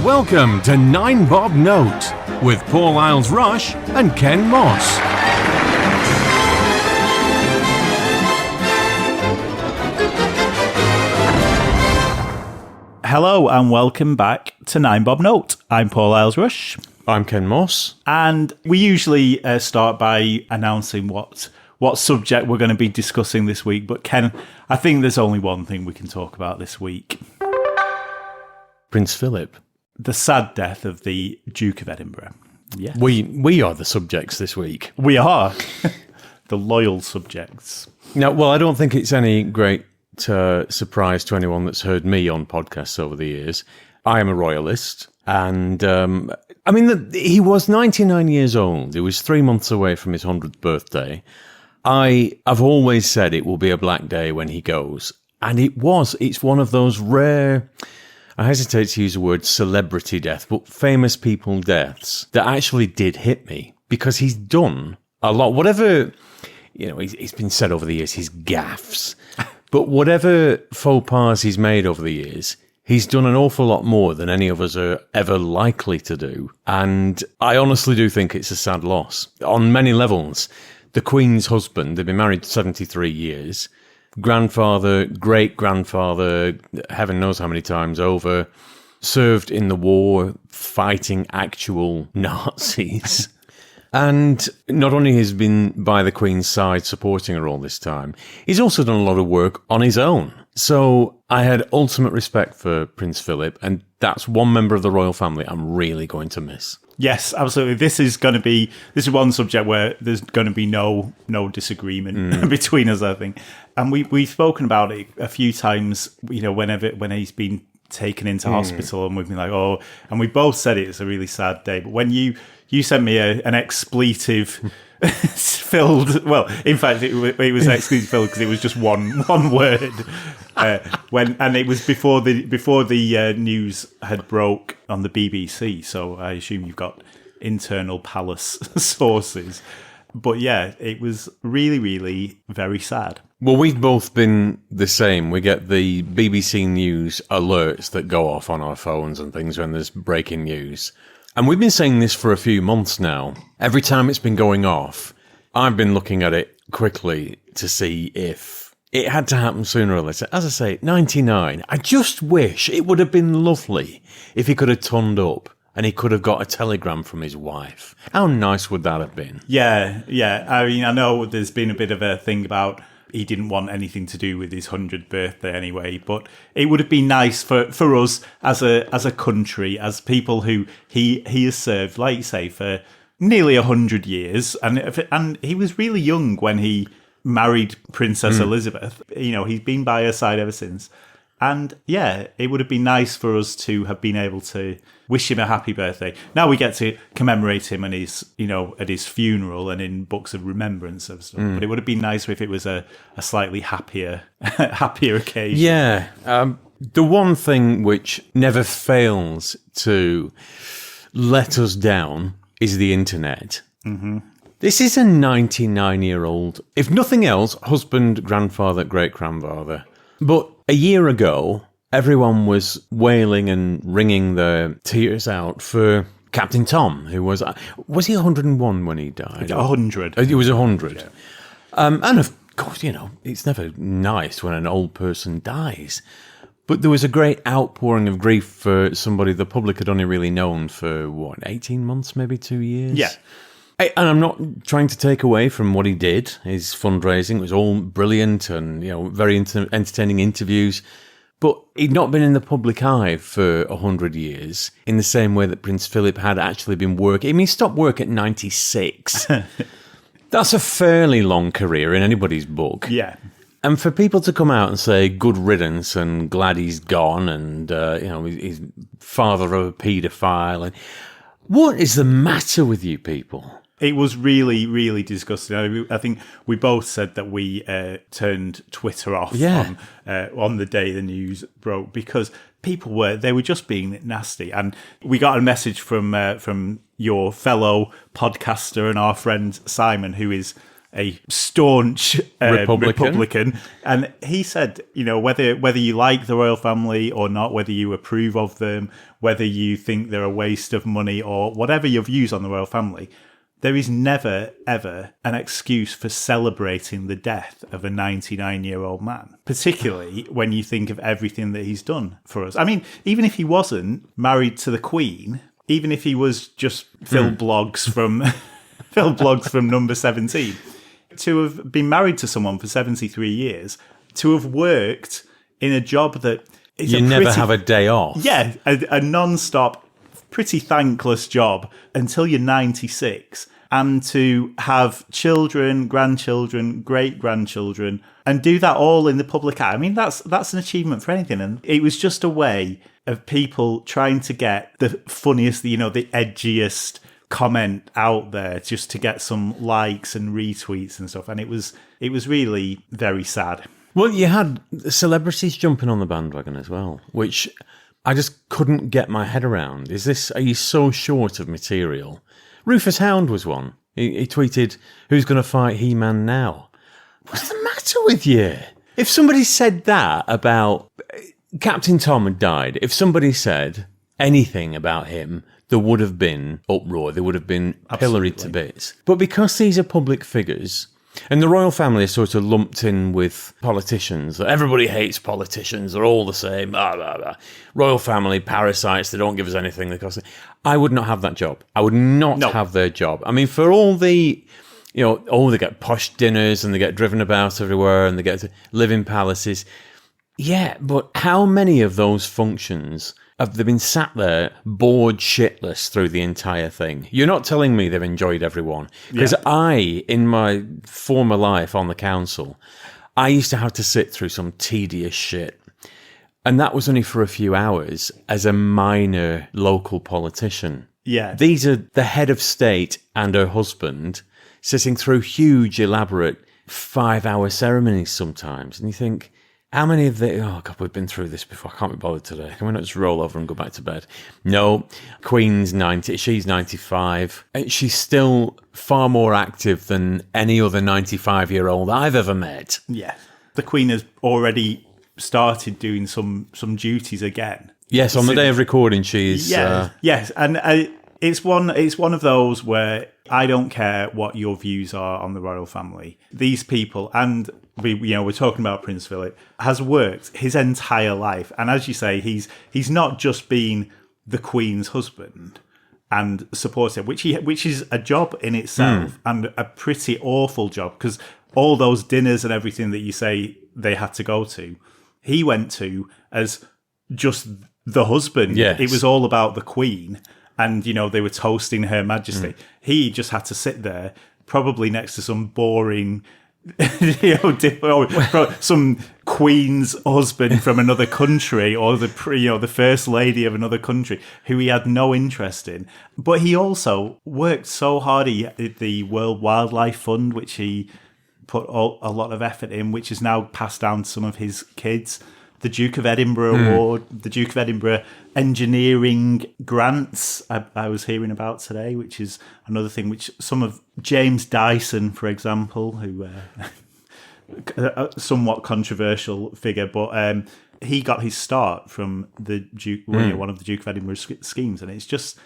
Welcome to 9 Bob Note with Paul Isles-Rush and Ken Moss. Hello and welcome back to 9 Bob Note. I'm Paul Isles-Rush. I'm Ken Moss. And we usually start by announcing what subject we're going to be discussing this week. But Ken, I think there's only one thing we can talk about this week. Prince Philip. The sad death of the Duke of Edinburgh. Yes. We are the subjects this week. We are. The loyal subjects. Now, well, I don't think it's any great surprise to anyone that's heard me on podcasts over the years. I am a royalist. And, he was 99 years old. He was 3 months away from his 100th birthday. I've always said it will be a black day when he goes. And it was. It's one of those rare, I hesitate to use the word celebrity death, but famous people deaths that actually did hit me because he's done a lot. Whatever, he's been said over the years, his gaffes. But whatever faux pas he's made over the years, he's done an awful lot more than any of us are ever likely to do. And I honestly do think it's a sad loss on many levels. The Queen's husband, they've been married 73 years. Grandfather, great-grandfather, heaven knows how many times over, served in the war fighting actual Nazis. And not only has been by the Queen's side supporting her all this time, he's also done a lot of work on his own. So I had ultimate respect for Prince Philip, and that's one member of the royal family I'm really going to miss. Yes, absolutely. This is one subject where there's going to be no disagreement between us, I think. And we've spoken about it a few times, when he's been taken into hospital, and we've been like, oh, and we both said it's a really sad day. But when you sent me an expletive filled, well, in fact, it was expletive filled because it was just one word. And it was before the news had broke on the BBC, so I assume you've got internal palace sources. But yeah, it was really, really very sad. Well, we've both been the same. We get the BBC News alerts that go off on our phones and things when there's breaking news. And we've been saying this for a few months now. Every time it's been going off, I've been looking at it quickly to see if it had to happen sooner or later. As I say, 99. I just wish it would have been lovely if he could have turned up and he could have got a telegram from his wife. How nice would that have been? Yeah. I mean, I know there's been a bit of a thing about he didn't want anything to do with his 100th birthday anyway, but it would have been nice for us as a country, as people who he has served, like you say, for nearly 100 years. And he was really young when he married Princess Elizabeth. He's been by her side ever since. And yeah, it would have been nice for us to have been able to wish him a happy birthday. Now we get to commemorate him and at his funeral and in books of remembrance of stuff. But it would have been nicer if it was a slightly happier occasion. Yeah. The one thing which never fails to let us down is the internet. Mm-hmm. This is a 99-year-old, if nothing else, husband, grandfather, great-grandfather. But a year ago, everyone was wailing and wringing their tears out for Captain Tom, who was he 101 when he died? 100. He was 100. Yeah. And of course, it's never nice when an old person dies. But there was a great outpouring of grief for somebody the public had only really known for, 18 months, maybe 2 years? Yeah. And I'm not trying to take away from what he did. His fundraising was all brilliant and, very entertaining interviews. But he'd not been in the public eye for 100 years in the same way that Prince Philip had actually been working. I mean, he stopped work at 96. That's a fairly long career in anybody's book. Yeah. And for people to come out and say good riddance and glad he's gone and, he's father of a paedophile. And what is the matter with you people? It was really, really disgusting. I think we both said that we turned Twitter off on the day the news broke because people were just being nasty. And we got a message from your fellow podcaster and our friend Simon, who is a staunch Republican. And he said, whether you like the royal family or not, whether you approve of them, whether you think they're a waste of money or whatever your views on the royal family, there is never, ever an excuse for celebrating the death of a 99-year-old man, particularly when you think of everything that he's done for us. I mean, even if he wasn't married to the Queen, even if he was just Phil Bloggs from Phil Bloggs from Number 17, to have been married to someone for 73 years, to have worked in a job that is have a day off. Yeah, a non-stop, pretty thankless job until you're 96. And to have children, grandchildren, great-grandchildren, and do that all in the public eye. I mean, that's an achievement for anything. And it was just a way of people trying to get the funniest, the edgiest comment out there just to get some likes and retweets and stuff. And it was really very sad. Well, you had celebrities jumping on the bandwagon as well, which I just couldn't get my head around. Are you so short of material? Rufus Hound was one. He tweeted, "Who's going to fight He-Man now?" What's the matter with you? If somebody said that about Captain Tom had died, if somebody said anything about him, there would have been uproar. There would have been pilloried to bits. But because these are public figures, and the royal family is sort of lumped in with politicians. Everybody hates politicians. They're all the same. Blah, blah, blah. Royal family, parasites. They don't give us anything. They cost. I would not have that job. I would not have their job. I mean, for all the, they get posh dinners and they get driven about everywhere and they get to live in palaces. Yeah, but how many of those functions have they been sat there bored shitless through the entire thing? You're not telling me they've enjoyed everyone. Because in my former life on the council, I used to have to sit through some tedious shit. And that was only for a few hours as a minor local politician. Yeah. These are the head of state and her husband sitting through huge, elaborate 5-hour ceremonies sometimes. And you think, how many of the... Oh, God, we've been through this before. I can't be bothered today. Can we not just roll over and go back to bed? No. Queen's 90. She's 95. She's still far more active than any other 95-year-old I've ever met. Yeah. The Queen has already started doing some duties again. Yes, on the day of recording, she's... Yes, and it's one of those where I don't care what your views are on the royal family. These people, and we're talking about Prince Philip, has worked his entire life. And as you say, he's not just been the Queen's husband and supporter, which is a job in itself and a pretty awful job, because all those dinners and everything that you say they had to go to, he went to as just the husband. Yes. It was all about the Queen. And, they were toasting Her Majesty. He just had to sit there, probably next to some boring, some Queen's husband from another country, or the First Lady of another country, who he had no interest in. But he also worked so hard. He did the World Wildlife Fund, which he put a lot of effort in, which is now passed down to some of his kids. The Duke of Edinburgh Award, the Duke of Edinburgh engineering grants I was hearing about today, which is another thing which some of James Dyson, for example, who a somewhat controversial figure, but he got his start from the Duke, one of the Duke of Edinburgh schemes. And it's just,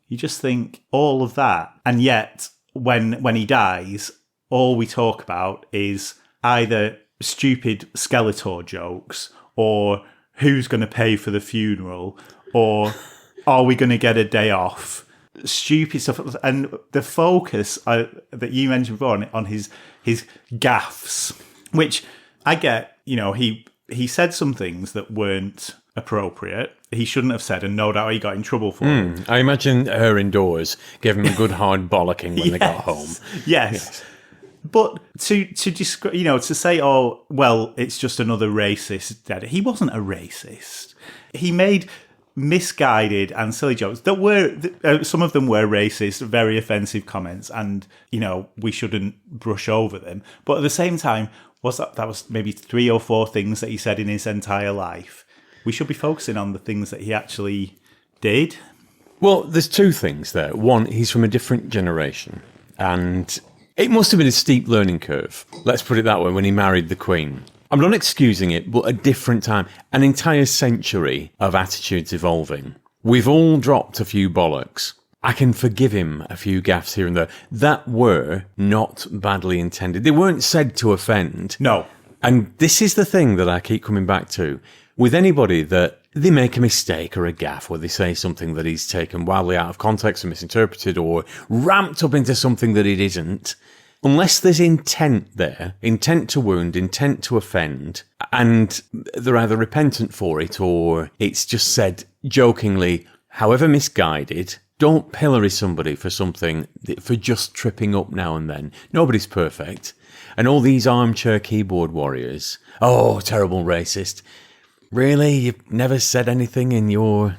you just think all of that. And yet when he dies, all we talk about is either stupid Skeletor jokes, or who's going to pay for the funeral, or are we going to get a day off? Stupid stuff. And the focus that you mentioned before on his gaffes, which I get, he said some things that weren't appropriate. He shouldn't have said, and no doubt he got in trouble for it. I imagine her indoors gave him a good hard bollocking when they got home. Yes. But to describe, to say, oh, well, it's just another racist dad. He wasn't a racist. He made misguided and silly jokes that were, some of them were racist, very offensive comments, and, we shouldn't brush over them. But at the same time, that was maybe 3 or 4 things that he said in his entire life. We should be focusing on the things that he actually did. Well, there's 2 things there. One, he's from a different generation, and It must have been a steep learning curve, let's put it that way, when he married the Queen. I'm not excusing it, but a different time, an entire century of attitudes evolving. We've all dropped a few bollocks. I can forgive him a few gaffes here and there that were not badly intended. They weren't said to offend. No. And this is the thing that I keep coming back to. With anybody that they make a mistake or a gaffe, or they say something that he's taken wildly out of context and misinterpreted or ramped up into something that it isn't, unless there's intent there, intent to wound, intent to offend, and they're either repentant for it or it's just said jokingly, however misguided, don't pillory somebody for something, for just tripping up now and then. Nobody's perfect. And all these armchair keyboard warriors, oh, terrible racist. Really? You've never said anything in your...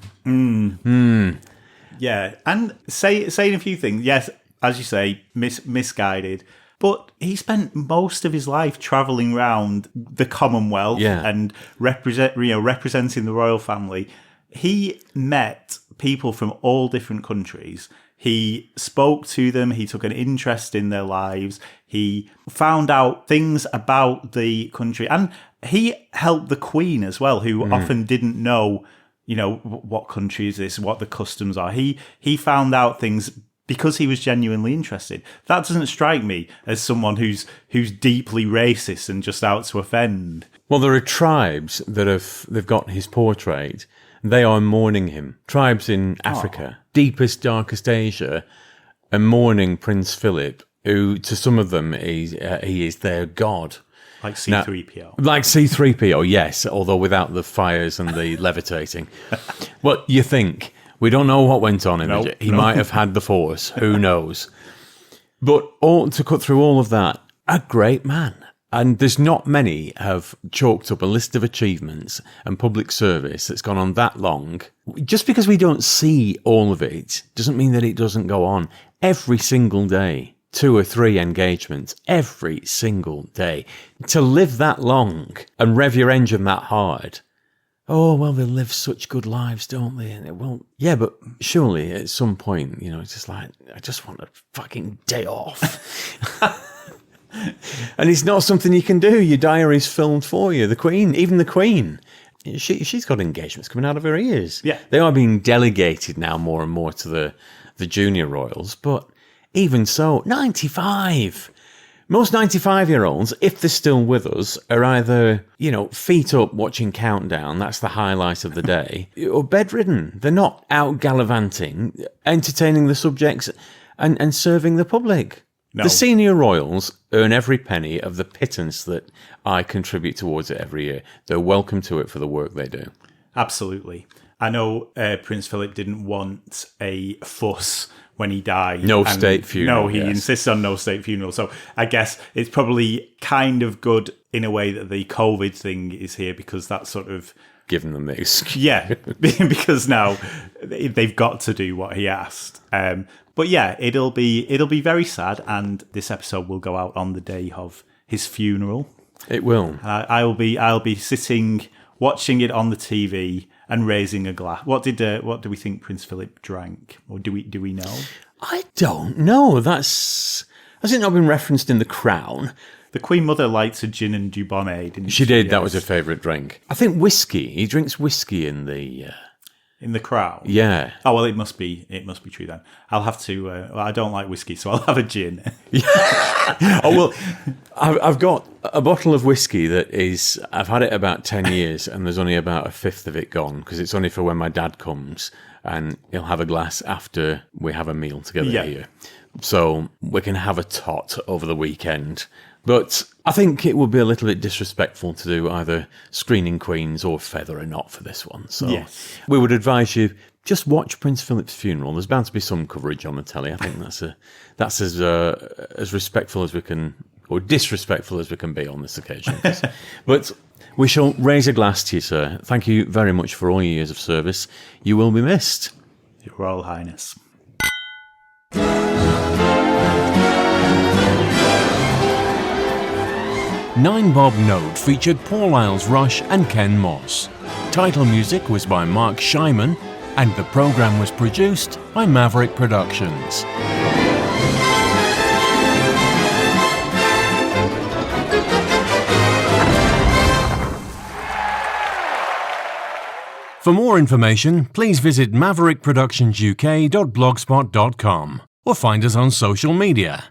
Yeah, and saying a few things. Yes, as you say, misguided. But he spent most of his life travelling around the Commonwealth and representing the royal family. He met people from all different countries. He spoke to them. He took an interest in their lives. He found out things about the country. And he helped the Queen as well, who often didn't know, what country is this, what the customs are. He found out things because he was genuinely interested. That doesn't strike me as someone who's deeply racist and just out to offend. Well, there are tribes that they've got his portrait. They are mourning him. Tribes in Africa, deepest, darkest Asia, are mourning Prince Philip, who to some of them he is their god. Like C-3PO. Like C-3PO, yes, although without the fires and the levitating. Well, you think. We don't know what went on in Egypt. He might have had the Force. Who knows? But to cut through all of that, a great man. And there's not many have chalked up a list of achievements and public service that's gone on that long. Just because we don't see all of it doesn't mean that it doesn't go on every single day. 2 or 3 engagements every single day. To live that long and rev your engine that hard. Oh, well, they live such good lives, don't they? And it won't. Yeah, but surely at some point, it's just like, I just want a fucking day off. And it's not something you can do. Your diary's filmed for you. The Queen, even the Queen, she's got engagements coming out of her ears. Yeah. They are being delegated now more and more to the junior royals, but even so, 95. Most 95-year-olds, if they're still with us, are either, feet up watching Countdown, that's the highlight of the day, or bedridden. They're not out gallivanting, entertaining the subjects and serving the public. No. The senior royals earn every penny of the pittance that I contribute towards it every year. They're welcome to it for the work they do. Absolutely. I know Prince Philip didn't want a fuss when he died. No state funeral. No, he insists on no state funeral. So I guess it's probably kind of good in a way that the COVID thing is here, because that's sort of given them the excuse. Yeah, because now they've got to do what he asked. But yeah, it'll be very sad, and this episode will go out on the day of his funeral. It will. I'll be sitting watching it on the TV and raising a glass. What do we think Prince Philip drank, or do we know? I don't know. Has it not been referenced in The Crown? The Queen Mother likes a gin and Dubonnet, didn't she? She did. Yes. That was her favourite drink. I think whiskey. He drinks whiskey in the... In The Crown? Yeah. Oh, well, it must be true then. I'll have to... I don't like whiskey, so I'll have a gin. Oh, well, I've got a bottle of whiskey that is... I've had it about 10 years, and there's only about a fifth of it gone, because it's only for when my dad comes, and he'll have a glass after we have a meal together here. So we can have a tot over the weekend. But I think it would be a little bit disrespectful to do either Screening Queens or Feather or Not for this one. So we would advise you, just watch Prince Philip's funeral. There's bound to be some coverage on the telly. I think that's as respectful as we can, or disrespectful as we can be on this occasion. But we shall raise a glass to you, sir. Thank you very much for all your years of service. You will be missed. Your Royal Highness. Nine Bob Node featured Paul Isles-Rush and Ken Moss. Title music was by Mark Scheiman, and the programme was produced by Maverick Productions. For more information, please visit maverickproductionsuk.blogspot.com or find us on social media.